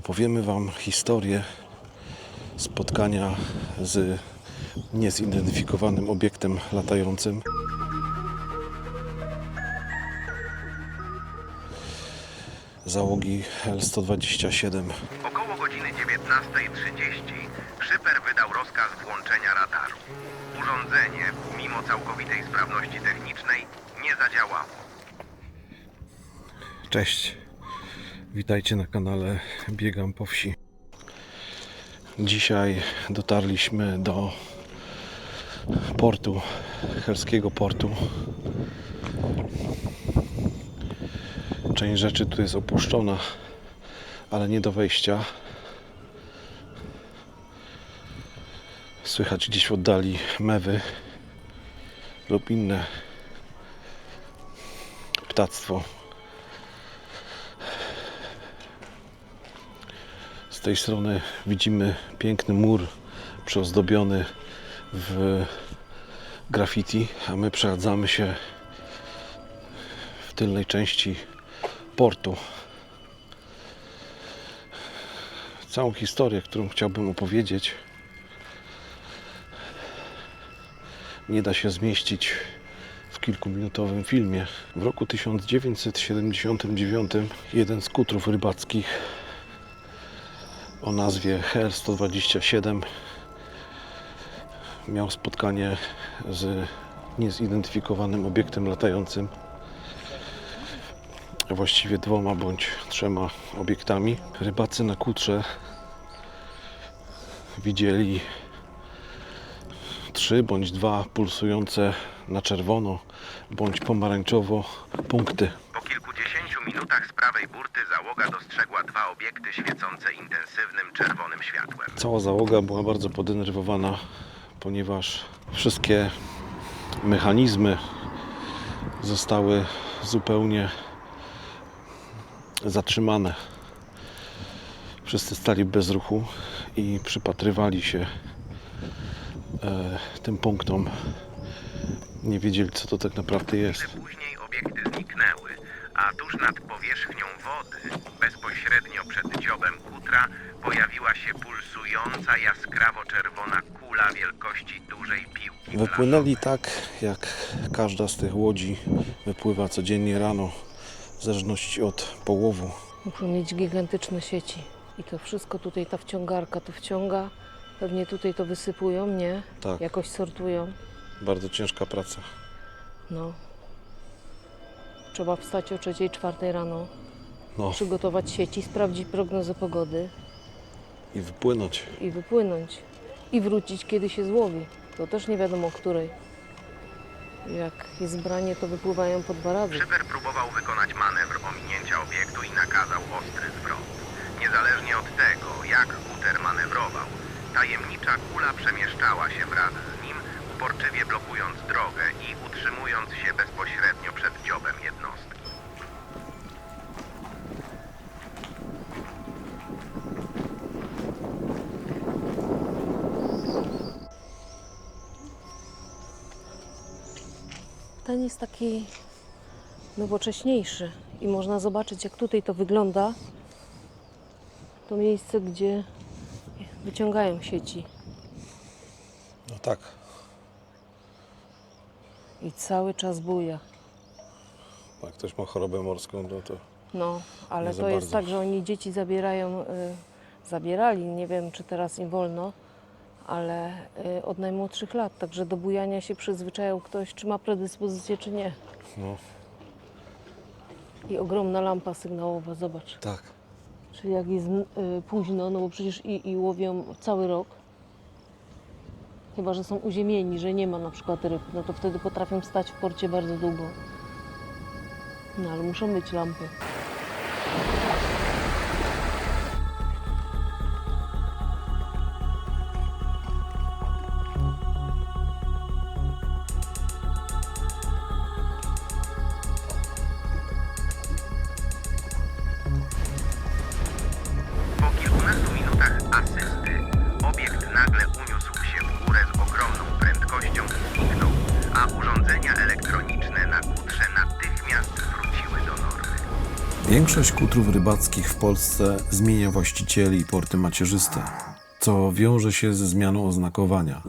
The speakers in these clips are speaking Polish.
Opowiemy Wam historię spotkania z niezidentyfikowanym obiektem latającym. Załogi L-127. Około godziny 19:30 szyper wydał rozkaz włączenia radaru. Urządzenie, mimo całkowitej sprawności technicznej, nie zadziałało. Cześć, witajcie na kanale Biegam po wsi. Dzisiaj dotarliśmy do portu, helskiego portu. Część rzeczy tu jest opuszczona, ale nie do wejścia. Słychać gdzieś w oddali mewy lub inne ptactwo. Z tej strony widzimy piękny mur przyozdobiony w graffiti, a my przechadzamy się w tylnej części portu. Całą historię, którą chciałbym opowiedzieć, nie da się zmieścić w kilkuminutowym filmie. W roku 1979 jeden z kutrów rybackich o nazwie HL-127 miał spotkanie z niezidentyfikowanym obiektem latającym, właściwie dwoma bądź trzema obiektami. Rybacy na kutrze widzieli 3 bądź 2 pulsujące na czerwono bądź pomarańczowo punkty. Po kilkudziesięciu minutach z prawej burty załoga dostrzegła 2 obiekty świecące intensywnym czerwonym światłem. Cała załoga była bardzo podenerwowana, ponieważ wszystkie mechanizmy zostały zupełnie zatrzymane. Wszyscy stali bez ruchu i przypatrywali się tym punktom. Nie wiedzieli, co to tak naprawdę jest. Później obiekty zniknęły, a tuż nad powierzchnią wody, bezpośrednio przed dziobem kutra, pojawiła się pulsująca, jaskrawo-czerwona kula wielkości dużej piłki. Wypłynęli tak, jak każda z tych łodzi wypływa codziennie rano, w zależności od połowu. Muszą mieć gigantyczne sieci. I to wszystko tutaj, ta wciągarka to wciąga. Pewnie tutaj to wysypują, nie? Tak. Jakoś sortują. Bardzo ciężka praca. No. Trzeba wstać o 3:00, 4:00 rano, No przygotować sieci, sprawdzić prognozę pogody i wypłynąć. i wypłynąć. I wrócić, kiedy się złowi. To też nie wiadomo o której. Jak jest branie, to wypływają po 2 razy. Szyper próbował wykonać manewr ominięcia obiektu i nakazał ostry zwrot. Niezależnie od tego, jak kuter manewrował, tajemnicza kula przemieszczała się wraz z nim, uporczywie blokując drogę i utrzymując się bezpośrednio przed dziobem jednostki. Ten jest taki nowocześniejszy i można zobaczyć, jak tutaj to wygląda. To miejsce, gdzie wyciągają sieci. No tak. I cały czas buja. Jak ktoś ma chorobę morską, to No, ale Nie za to jest bardzo. tak, że oni dzieci zabierają, zabierali, nie wiem, czy teraz im wolno, ale od najmłodszych lat. Także do bujania się przyzwyczajał ktoś, czy ma predyspozycję, czy nie. no I ogromna lampa sygnałowa, zobacz. tak. Czyli jak jest późno, no bo przecież i łowią cały rok. Chyba że są uziemieni, że nie ma na przykład ryb, no to wtedy potrafią stać w porcie bardzo długo. No ale muszą być lampy. Po kilkunastu minutach asysty obiekt nagle uniósł się w górę z ogromną prędkością i zniknął, a urządzenia elektroniczne na kutrze natychmiast wróciły do normy. Większość kutrów rybackich w Polsce zmienia właścicieli i porty macierzyste, co wiąże się ze zmianą oznakowania.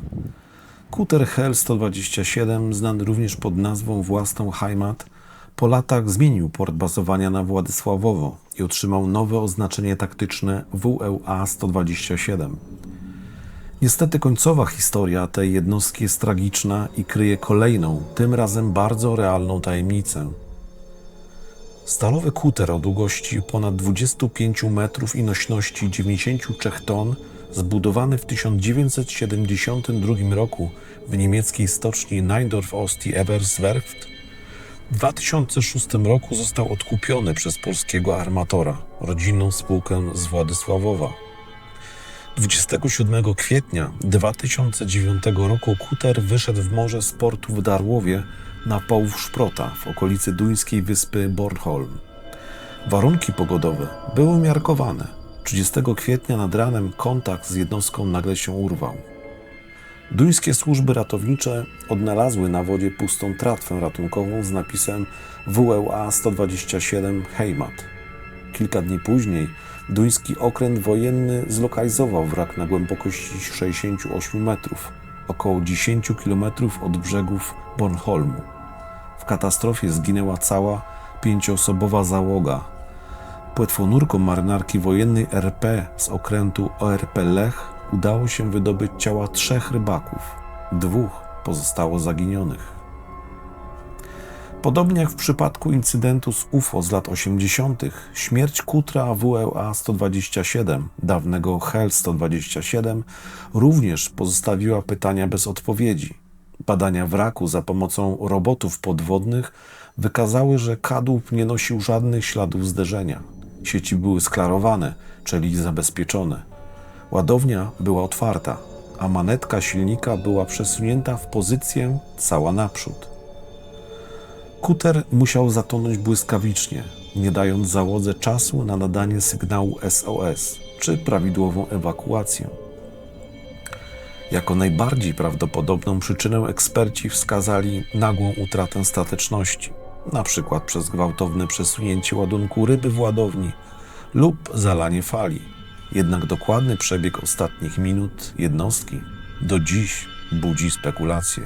Kuter Hel 127, znany również pod nazwą własną Heimat, po latach zmienił port bazowania na Władysławowo i otrzymał nowe oznaczenie taktyczne WLA 127. Niestety końcowa historia tej jednostki jest tragiczna i kryje kolejną, tym razem bardzo realną tajemnicę. Stalowy kuter o długości ponad 25 metrów i nośności 93 ton, zbudowany w 1972 roku w niemieckiej stoczni Neindorf-Osti-Eberswerft, w 2006 roku został odkupiony przez polskiego armatora, rodzinną spółkę z Władysławowa. 27 kwietnia 2009 roku kuter wyszedł w morze z portu w Darłowie na połów Szprota w okolicy duńskiej wyspy Bornholm. Warunki pogodowe były umiarkowane. 30 kwietnia nad ranem kontakt z jednostką nagle się urwał. Duńskie służby ratownicze odnalazły na wodzie pustą tratwę ratunkową z napisem WLA 127 Heimat. Kilka dni później duński okręt wojenny zlokalizował wrak na głębokości 68 metrów, około 10 km od brzegów Bornholmu. W katastrofie zginęła cała 5-osobowa załoga. Płetwonurkom marynarki wojennej RP z okrętu ORP Lech udało się wydobyć ciała 3 rybaków. 2 pozostało zaginionych. Podobnie jak w przypadku incydentu z UFO z lat 80., śmierć kutra WLA 127, dawnego Hel 127, również pozostawiła pytania bez odpowiedzi. Badania wraku za pomocą robotów podwodnych wykazały, że kadłub nie nosił żadnych śladów zderzenia. Sieci były sklarowane, czyli zabezpieczone. Ładownia była otwarta, a manetka silnika była przesunięta w pozycję cała naprzód. Kuter musiał zatonąć błyskawicznie, nie dając załodze czasu na nadanie sygnału SOS czy prawidłową ewakuację. Jako najbardziej prawdopodobną przyczynę eksperci wskazali nagłą utratę stateczności, np. przez gwałtowne przesunięcie ładunku ryby w ładowni lub zalanie fali. Jednak dokładny przebieg ostatnich minut jednostki do dziś budzi spekulacje.